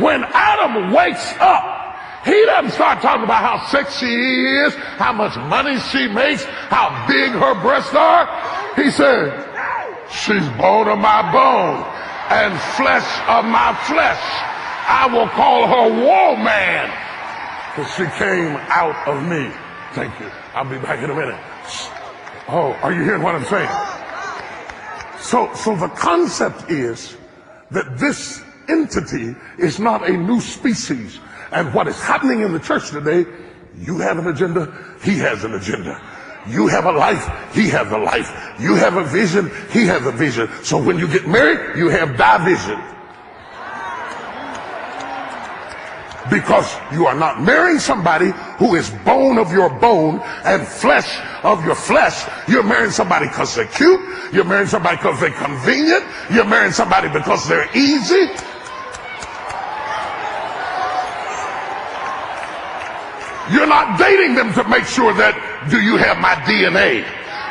When Adam wakes up, he doesn't start talking about how sexy she is, how much money she makes, how big her breasts are. He said, she's bone of my bone and flesh of my flesh. I will call her woman, because she came out of me. Thank you. I'll be back in a minute. Oh, are you hearing what I'm saying? So the concept is that this entity is not a new species. And what is happening in the church today, you have an agenda, he has an agenda. You have a life, he has a life. You have a vision, he has a vision. So when you get married, you have division. Because you are not marrying somebody who is bone of your bone and flesh of your flesh. You're marrying somebody because they're cute. You're marrying somebody because they're convenient. You're marrying somebody because they're easy. You're not dating them to make sure that, do you have my DNA?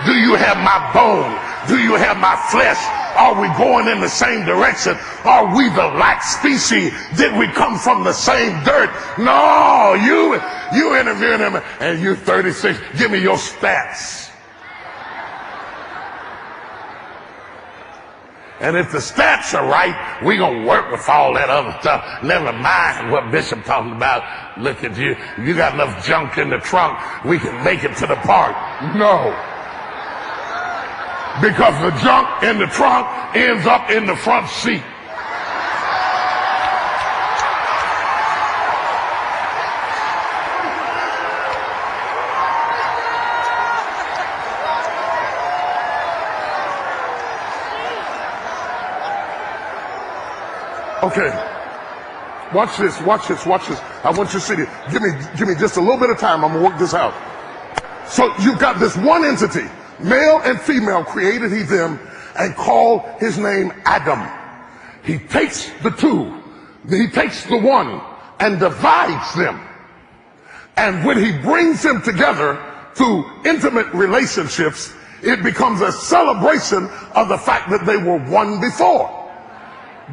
Do you have my bone? Do you have my flesh? Are we going in the same direction? Are we the like species? Did we come from the same dirt? No, you interviewing them and you're 36. Give me your stats. And if the stats are right, we're going to work with all that other stuff. Never mind what Bishop talking about. Look at you. You got enough junk in the trunk. We can make it to the park. No. Because the junk in the trunk ends up in the front seat. Okay, watch this, watch this, watch this. I want you to see this. Give me just a little bit of time. I'm gonna work this out. So you've got this one entity, male and female created he them, and called his name Adam. He takes the two, he takes the one and divides them. And when he brings them together through intimate relationships, it becomes a celebration of the fact that they were one before.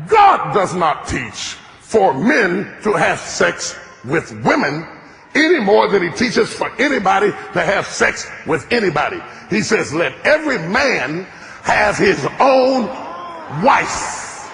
God does not teach for men to have sex with women any more than he teaches for anybody to have sex with anybody. He says, let every man have his own wife.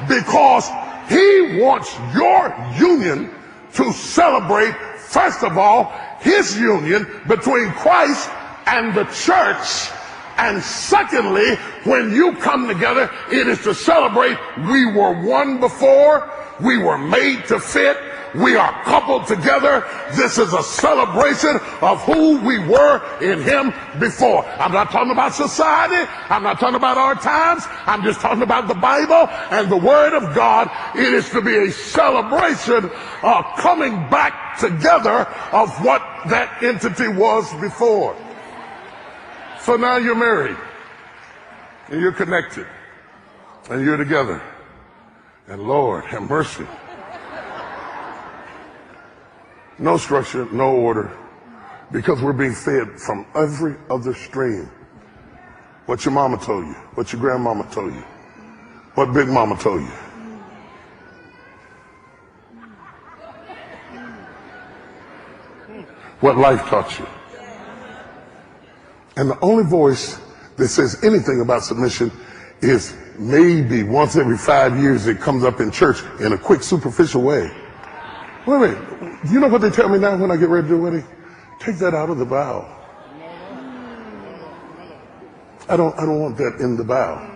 Because he wants your union to celebrate, first of all, his union between Christ and the church. And secondly, when you come together, it is to celebrate we were one before, we were made to fit, we are coupled together. This is a celebration of who we were in him before. I'm not talking about society. I'm not talking about our times. I'm just talking about the Bible and the Word of God. It is to be a celebration of coming back together of what that entity was before. So now you're married, and you're connected, and you're together. And Lord, have mercy. No structure, no order, because we're being fed from every other stream. What your mama told you, what your grandmama told you, what Big Mama told you. What life taught you. And the only voice that says anything about submission is maybe once every 5 years it comes up in church in a quick, superficial way. Wait a minute. You know what they tell me now when I get ready to do a wedding? Take that out of the vow. I don't want that in the vow.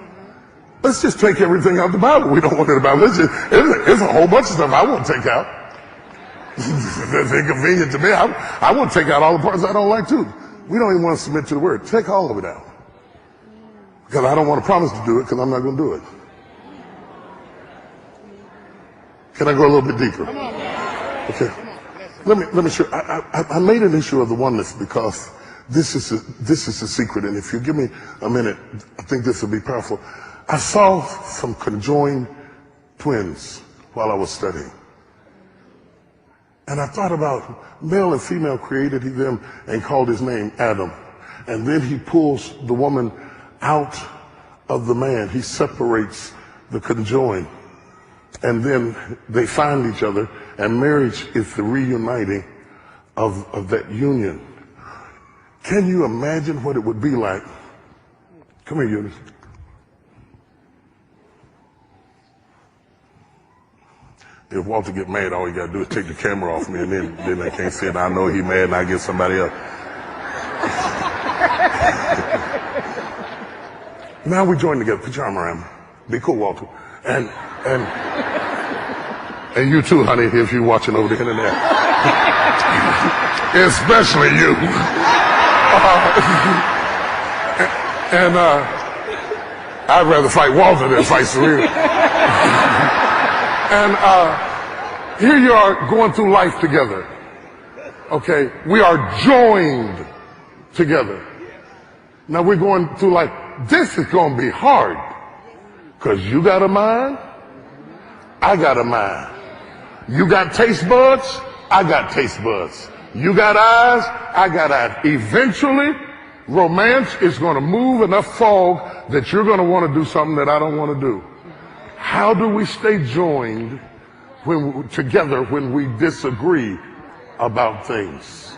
Let's just take everything out of the Bible. We don't want it in the Bible. There's a whole bunch of stuff I won't take out. It's inconvenient to me. I won't take out all the parts I don't like too. We don't even want to submit to the word. Take all of it out. Because I don't want to promise to do it because I'm not going to do it. Can I go a little bit deeper? Okay. Let me show. I made an issue of the oneness because this is a secret. And if you give me a minute, I think this will be powerful. I saw some conjoined twins while I was studying. And I thought about male and female created he them and called his name Adam. And then he pulls the woman out of the man. He separates the conjoined, and then they find each other, and marriage is the reuniting of that union. Can you imagine what it would be like? Come here, Eunice. If Walter get mad, all you gotta do is take the camera off me, and then I can't say it. I know he mad, and I get somebody else. Now we join together. Put your arm around me. Be cool, Walter. And you too, honey, if you're watching over the internet. Especially you. I'd rather fight Walter than fight Serena. And here you are going through life together. Okay, we are joined together. Now we're going through life. This is going to be hard, because you got a mind, I got a mind. You got taste buds, I got taste buds. You got eyes, I got eyes. Eventually, romance is going to move enough fog that you're going to want to do something that I don't want to do. How do we stay joined together when we disagree about things?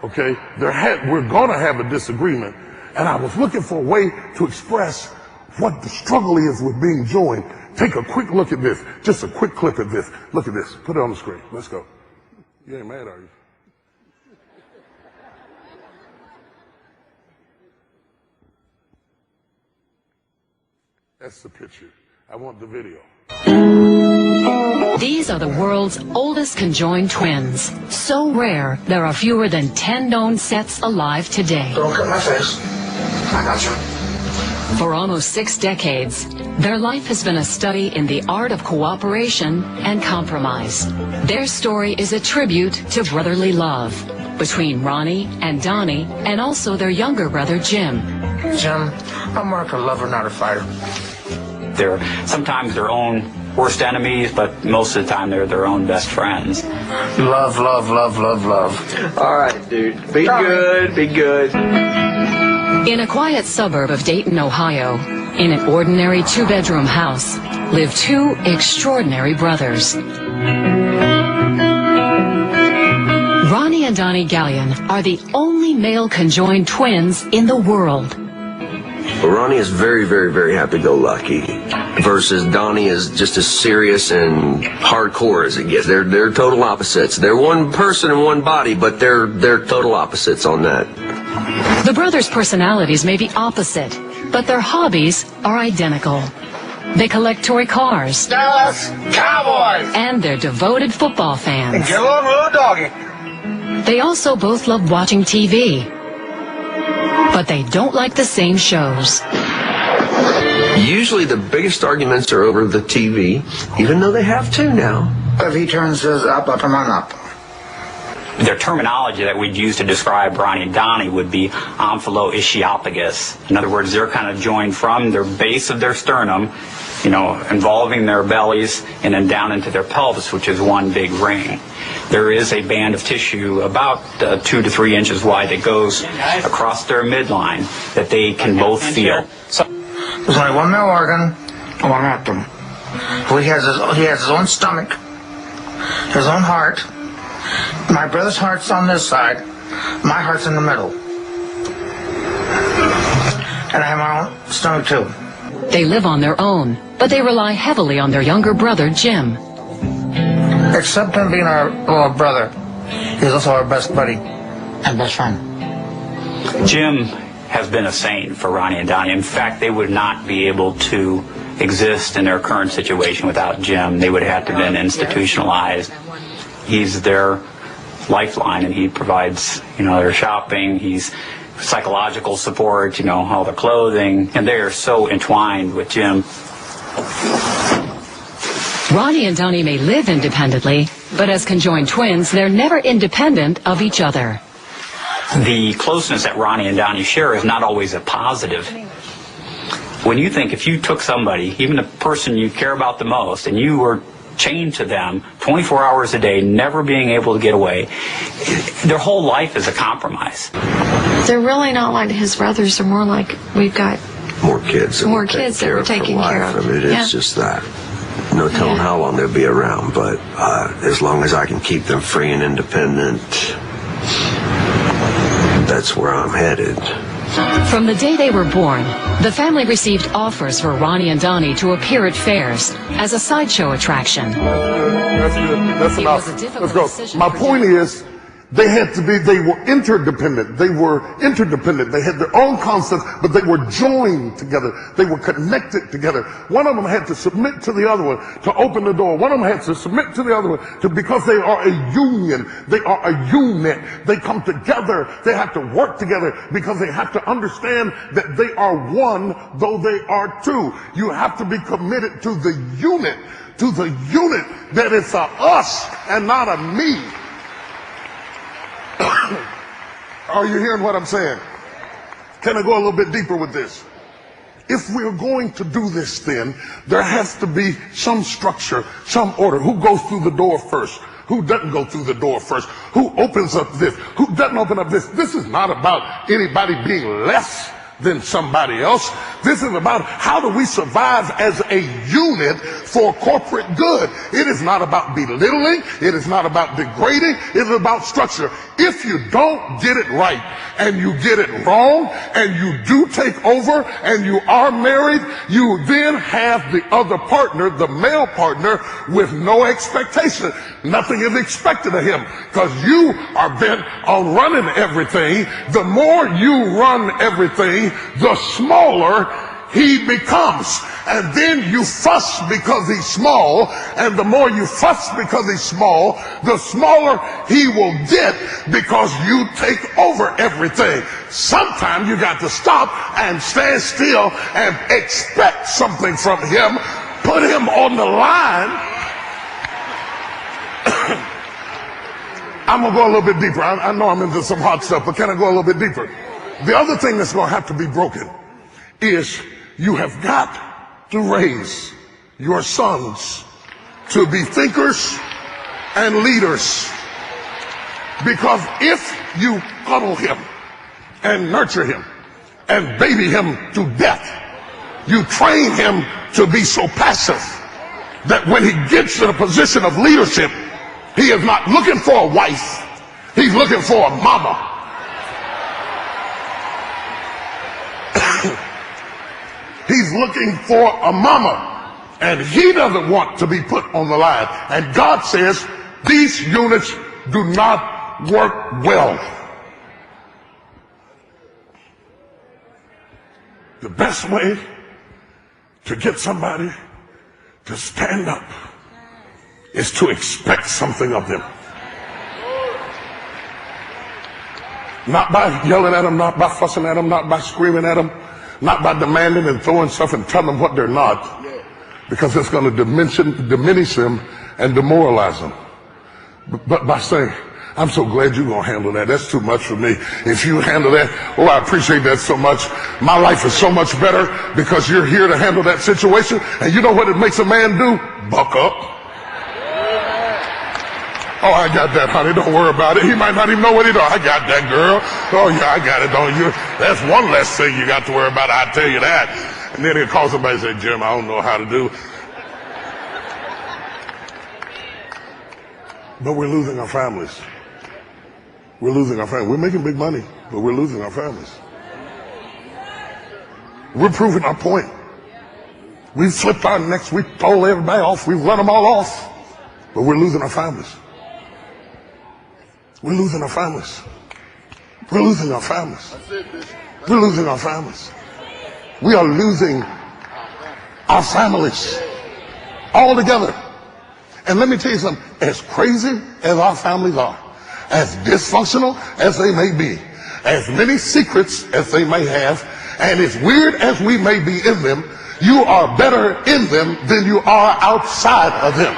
Okay, we're going to have a disagreement, and I was looking for a way to express what the struggle is with being joined. Take a quick look at this, just a quick clip of this. Look at this. Put it on the screen. Let's go. You ain't mad, are you? That's the picture. I want the video. These are the world's oldest conjoined twins. So rare, there are fewer than 10 known sets alive today. Don't cut my face. I got you. For almost 6 decades, their life has been a study in the art of cooperation and compromise. Their story is a tribute to brotherly love between Ronnie and Donnie, and also their younger brother, Jim. Jim, I'm more like a lover, not a fighter. They're sometimes their own worst enemies, but most of the time they're their own best friends. Love, love, love, love, love. All right, dude. Be good, be good. In a quiet suburb of Dayton, Ohio, in an ordinary 2-bedroom house, live 2 extraordinary brothers. Ronnie and Donnie Gallion are the only male conjoined twins in the world. Ronnie is very, very, very happy-go-lucky, versus Donnie is just as serious and hardcore as it gets. They're total opposites. They're one person and one body, but they're total opposites on that. The brothers' personalities may be opposite, but their hobbies are identical. They collect toy cars. Dallas Cowboys! And they're devoted football fans. Get along, little doggy. They also both love watching TV. But they don't like the same shows. Usually the biggest arguments are over the TV, even though they have 2 now. If he turns his up, I'm up. Their terminology that we'd use to describe Ronnie and Donnie would be omphaloischiophagus. In other words, they're kind of joined from their base of their sternum, involving their bellies, and then down into their pelvis, which is one big ring. There is a band of tissue about 2 to 3 inches wide that goes across their midline that they can both feel. So, there's only one male organ and one rectum. He has his own stomach, his own heart. My brother's heart's on this side. My heart's in the middle. And I have my own stomach too. They live on their own, but they rely heavily on their younger brother, Jim. Except him being our little brother, he's also our best buddy and best friend. Jim has been a saint for Ronnie and Donnie. In fact, they would not be able to exist in their current situation without Jim. They would have to have been institutionalized. He's their lifeline, and he provides, their shopping. He's psychological support, all the clothing, and they are so entwined with Jim. Ronnie and Donnie may live independently, but as conjoined twins, they're never independent of each other. The closeness that Ronnie and Donnie share is not always a positive. When you think if you took somebody, even the person you care about the most, and you were chained to them 24 hours a day, never being able to get away, their whole life is a compromise. They're really not like his brothers. They're more like we've got more kids. More kids that we're taking care of. I mean, it's just that. No telling how long they'll be around, but as long as I can keep them free and independent, that's where I'm headed. From the day they were born, the family received offers for Ronnie and Donnie to appear at fairs as a sideshow attraction. That's good. That's It enough. was a difficult Let's go. decision My for point them. is, they were interdependent. They were interdependent. They had their own concepts, but they were joined together. They were connected together. One of them had to submit to the other one to open the door. One of them had to submit to the other one because they are a union. They are a unit. They come together. They have to work together because they have to understand that they are one, though they are two. You have to be committed to the unit that it's a us and not a me. Are you hearing what I'm saying? Can I go a little bit deeper with this? If we're going to do this, then there has to be some structure, some order. Who goes through the door first? Who doesn't go through the door first? Who opens up this? Who doesn't open up this? This is not about anybody being less than somebody else. This is about how do we survive as a unit for corporate good. It is not about belittling. It is not about degrading. It is about structure. If you don't get it right and you get it wrong and you do take over and you are married, you then have the other partner, the male partner, with no expectation. Nothing is expected of him because you are bent on running everything. The more you run everything, the smaller he becomes. And then you fuss because he's small, and the more you fuss because he's small, the smaller he will get because you take over everything. Sometimes you got to stop and stand still and expect something from him. Put him on the line. I'm going to go a little bit deeper. I know I'm into some hot stuff, but can I go a little bit deeper? The other thing that's going to have to be broken is you have got to raise your sons to be thinkers and leaders. Because if you cuddle him and nurture him and baby him to death, you train him to be so passive that when he gets to the position of leadership, he is not looking for a wife, he's looking for a mama. He's looking for a mama, and he doesn't want to be put on the line. And God says these units do not work well. The best way to get somebody to stand up is to expect something of them. Not by yelling at them, not by fussing at them, not by screaming at them, not by demanding and throwing stuff and telling them what they're not, because it's going to diminish them and demoralize them. But by saying, I'm so glad you're going to handle that. That's too much for me. If you handle that, oh, I appreciate that so much. My life is so much better because you're here to handle that situation. And you know what it makes a man do? Buck up. Oh, I got that, honey. Don't worry about it. He might not even know what he does. I got that, girl. Oh, yeah, I got it, don't you? That's one less thing you got to worry about, I tell you that. And then he'll call somebody and say, Jim, I don't know how to do. But we're losing our families. We're losing our families. We're making big money, but we're losing our families. We're proving our point. We've flipped our necks. We've told everybody off. We've run them all off. But we're losing our families. We're losing our families. We're losing our families. We're losing our families. We are losing our families altogether. And let me tell you something, as crazy as our families are, as dysfunctional as they may be, as many secrets as they may have, and as weird as we may be in them, you are better in them than you are outside of them.